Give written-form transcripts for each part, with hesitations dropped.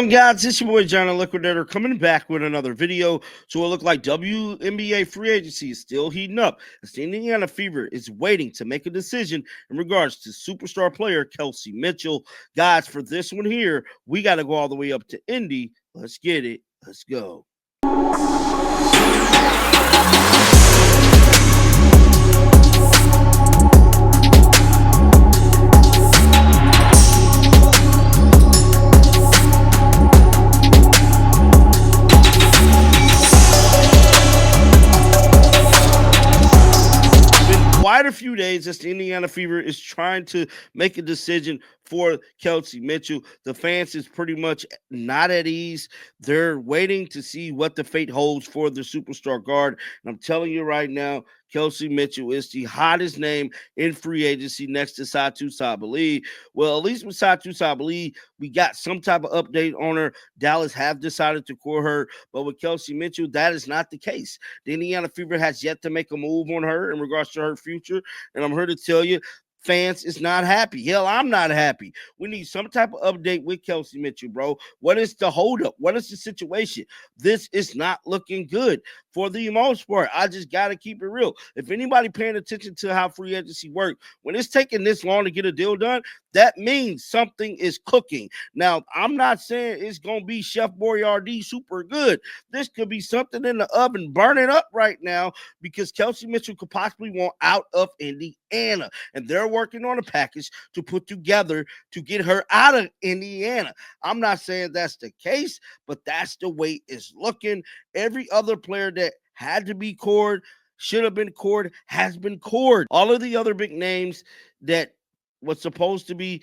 on, guys? It's your boy John the Liquidator coming back with another video. So it looked like WNBA free agency is still heating up as the Indiana Fever is waiting to make a decision in regards to superstar player Kelsey Mitchell. Guys, for this one here, we got to go all the way up to Indy. Let's get it. Let's go. Quite a few days as the Indiana Fever is trying to make a decision for Kelsey Mitchell. The fans is pretty much not at ease. They're waiting to see what the fate holds for the superstar guard. And I'm telling you right now, Kelsey Mitchell is the hottest name in free agency next to Satou Sabally. Well, at least with Satou Sabally, we got some type of update on her. Dallas have decided to core her, but with Kelsey Mitchell, that is not the case. The Indiana Fever has yet to make a move on her in regards to her future, and I'm here to tell you, fans is not happy. Hell, I'm not happy. We need some type of update with Kelsey Mitchell, bro. What is the holdup? What is the situation? This is not looking good for the most part. I just got to keep it real. If anybody paying attention to how free agency works, when it's taking this long to get a deal done, that means something is cooking. Now, I'm not saying it's going to be Chef Boyardee super good. This could be something in the oven burning up right now because Kelsey Mitchell could possibly want out of Indiana. And they're working on a package to put together to get her out of Indiana. I'm not saying that's the case, but that's the way it's looking. Every other player that had to be cored, should have been cored, has been cored. All of the other big names that was supposed to be,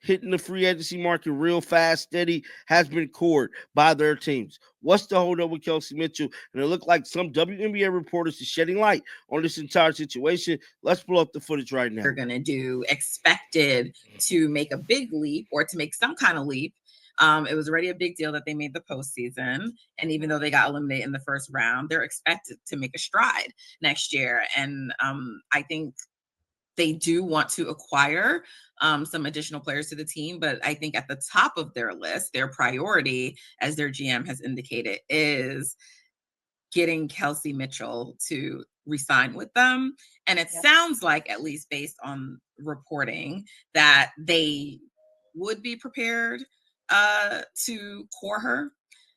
hitting the free agency market real fast, steady, has been cored by their teams. What's the holdup with Kelsey Mitchell? And it looked like some WNBA reporters are shedding light on this entire situation. Let's pull up the footage right now. They're going to do expected to make a big leap or to make some kind of leap. It was already a big deal that they made the postseason. And even though they got eliminated in the first round, they're expected to make a stride next year. And I think they do want to acquire some additional players to the team, but I think at the top of their list, their priority, as their GM has indicated, is getting Kelsey Mitchell to resign with them. And it sounds like, at least based on reporting, that they would be prepared to core her,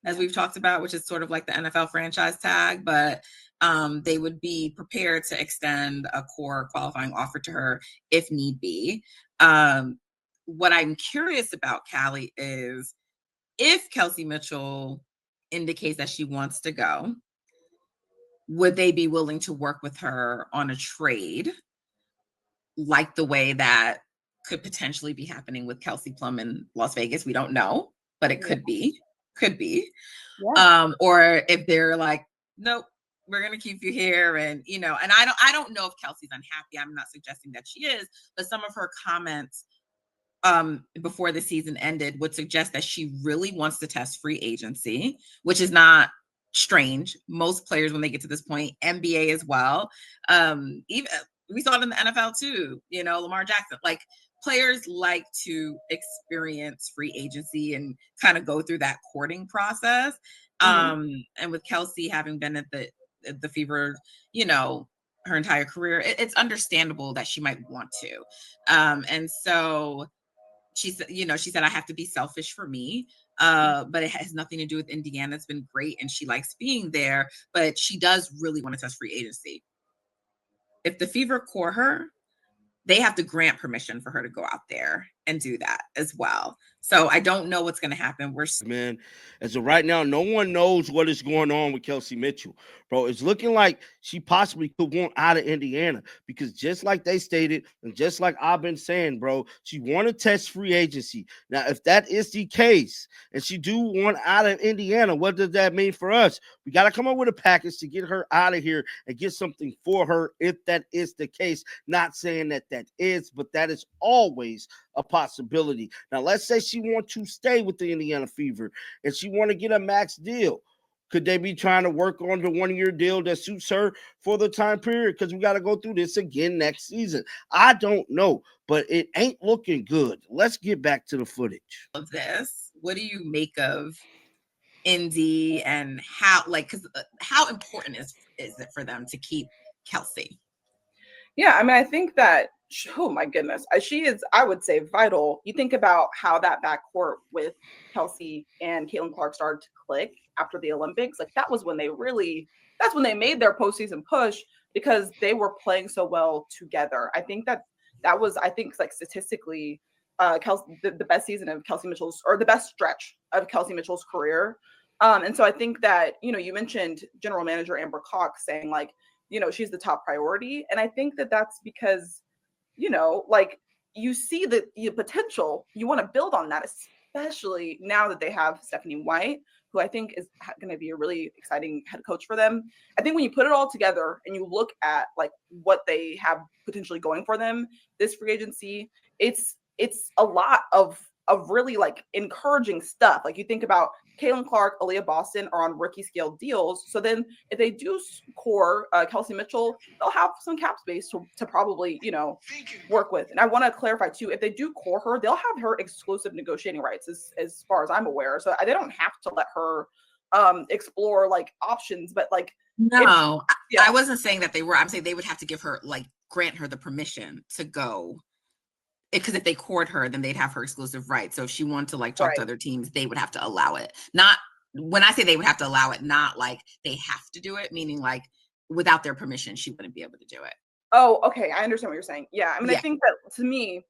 as we've talked about, which is sort of like the NFL franchise tag, but they would be prepared to extend a core qualifying offer to her if need be. What I'm curious about, Callie, is if Kelsey Mitchell indicates that she wants to go, would they be willing to work with her on a trade like the way that could potentially be happening with Kelsey Plum in Las Vegas? We don't know, but it could be. Yeah. Or if they're like, nope, we're going to keep you here. And, and I don't know if Kelsey's unhappy. I'm not suggesting that she is, but some of her comments before the season ended would suggest that she really wants to test free agency, which is not strange. Most players, when they get to this point, NBA as well, even we saw it in the NFL too, Lamar Jackson, like players like to experience free agency and kind of go through that courting process. And with Kelsey having been at the Fever, her entire career, it's understandable that she might want to. And so she said, I have to be selfish for me. But it has nothing to do with Indiana. It's been great and she likes being there, but she does really want to test free agency. If the Fever core her, they have to grant permission for her to go out there and do that as well. So I don't know what's going to happen. Man, as of right now, no one knows what is going on with Kelsey Mitchell, bro. It's looking like she possibly could want out of Indiana because just like they stated and just like I've been saying, bro, she want to test free agency. Now, if that is the case and she do want out of Indiana, what does that mean for us? We got to come up with a package to get her out of here and get something for her if that is the case. Not saying that is, but that is always a possibility. Now, let's say she wants to stay with the Indiana Fever and she want to get a max deal. Could they be trying to work on the one-year deal that suits her for the time period? Because we got to go through this again next season. I don't know, but it ain't looking good. Let's get back to the footage. Of this, what do you make of Indy and how, like, because how important is it for them to keep Kelsey? Yeah, I mean, I think that, oh my goodness, she is, I would say, vital. You think about how that backcourt with Kelsey and Caitlin Clark started to click after the Olympics. Like, that was when they really, that's when they made their postseason push, because they were playing so well together. I think that was, I think, like, statistically, Kelsey, the best season of Kelsey Mitchell's, or the best stretch of Kelsey Mitchell's career. And so I think that, you mentioned general manager Amber Cox saying, like, she's the top priority. And I think that that's because, like, you see the potential, you want to build on that, especially now that they have Stephanie White, who I think is going to be a really exciting head coach for them. I think when you put it all together and you look at, like, what they have potentially going for them this free agency, it's a lot of really, like, encouraging stuff. Like, you think about Caitlin Clark, Aaliyah Boston are on rookie scale deals. So then if they do core Kelsey Mitchell, they'll have some cap space to probably, work with. And I want to clarify too, if they do core her, they'll have her exclusive negotiating rights as far as I'm aware. So they don't have to let her explore, like, options, but, like, no, I wasn't saying that they were. I'm saying they would have to give her, like, grant her the permission to go. Because if they court her, then they'd have her exclusive rights. So if she wanted to, like, talk to other teams, they would have to allow it. Not, when I say they would have to allow it, not like they have to do it, meaning, like, without their permission, she wouldn't be able to do it. Oh, okay. I understand what you're saying. Yeah. I mean, I think that, to me,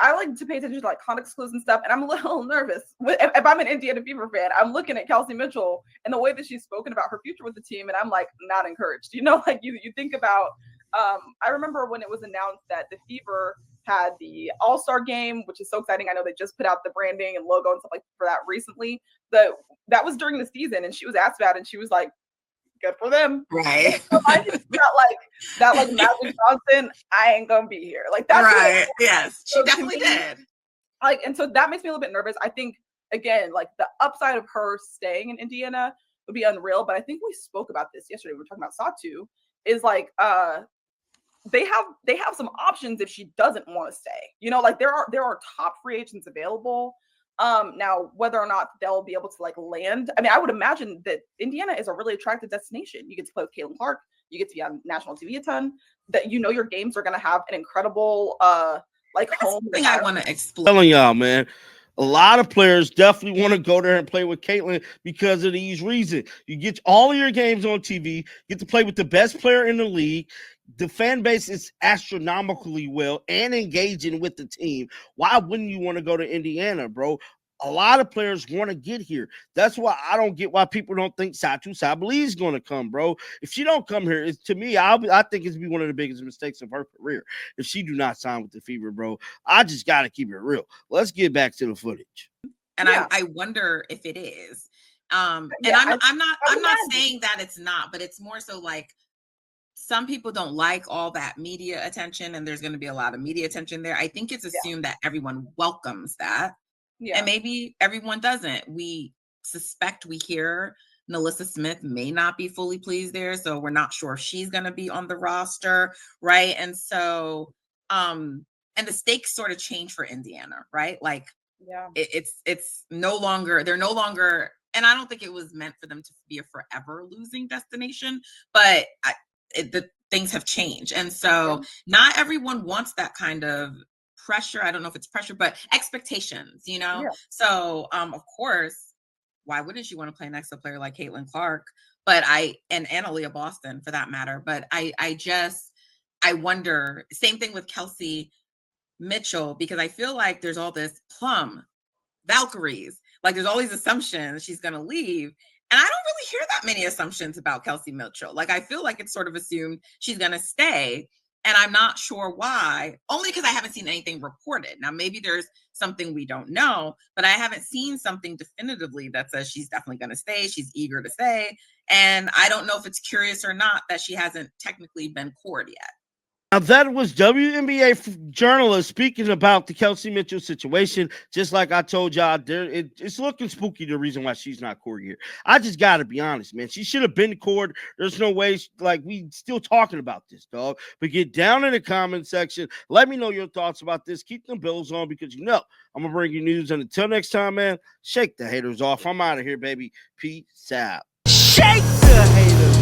I like to pay attention to, like, context clues and stuff. And I'm a little nervous. If I'm an Indiana Fever fan, I'm looking at Kelsey Mitchell and the way that she's spoken about her future with the team. And I'm, like, not encouraged. Like, you think about, I remember when it was announced that the Fever had the All-Star game, which is so exciting. I know they just put out the branding and logo and stuff like for that recently. That was during the season, and she was asked about it, and she was like, good for them. Right. I just felt like that, like, Magic Johnson, I ain't gonna be here. Like, that's right. Yes, she definitely did. Like, and so that makes me a little bit nervous. I think, again, like, the upside of her staying in Indiana would be unreal. But I think we spoke about this yesterday. We were talking about Satu. Is like, they have some options if she doesn't want to stay. Like, there are top free agents available. Now, whether or not they'll be able to, like, land, I mean, I would imagine that Indiana is a really attractive destination. You get to play with Caitlin Clark, you get to be on national TV a ton, that your games are going to have an incredible like, home. Thing I want to explore. Telling y'all, man, a lot of players definitely want to go there and play with Caitlin because of these reasons. You get all of your games on TV, get to play with the best player in the league. The fan base is astronomically well and engaging with the team. Why wouldn't you want to go to Indiana, bro? A lot of players want to get here. That's why I don't get why people don't think Satu Sabali is going to come, bro. If she don't come here, to me, I think it's be one of the biggest mistakes of her career if she do not sign with the Fever, bro. I just got to keep it real. Let's get back to the footage. And I wonder if it is. And I'm not saying that it's not, but it's more so, like, some people don't like all that media attention, and there's going to be a lot of media attention there. I think it's assumed that everyone welcomes that. Yeah. And maybe everyone doesn't. We suspect, we hear Nalissa Smith may not be fully pleased there. So we're not sure if she's going to be on the roster. Right. And so, and the stakes sort of change for Indiana, right? Like, it's no longer, they're no longer, and I don't think it was meant for them to be a forever losing destination, but the things have changed. And so not everyone wants that kind of pressure. I don't know if it's pressure, but expectations, So, of course, why wouldn't you want to play next to a player like Caitlin Clark? But and Aaliyah Boston for that matter. But I wonder, same thing with Kelsey Mitchell, because I feel like there's all this Valkyries, like, there's all these assumptions she's going to leave. And I don't really hear that many assumptions about Kelsey Mitchell. Like, I feel like it's sort of assumed she's going to stay. And I'm not sure why, only because I haven't seen anything reported. Now, maybe there's something we don't know, but I haven't seen something definitively that says she's definitely going to stay. She's eager to stay. And I don't know if it's curious or not that she hasn't technically been cored yet. Now, that was WNBA journalist speaking about the Kelsey Mitchell situation. Just like I told y'all, it's looking spooky, the reason why she's not court here. I just got to be honest, man. She should have been court. There's no way, we still talking about this, dog. But get down in the comment section. Let me know your thoughts about this. Keep them bills on, because I'm going to bring you news. And until next time, man, shake the haters off. I'm out of here, baby. Peace out. Shake the haters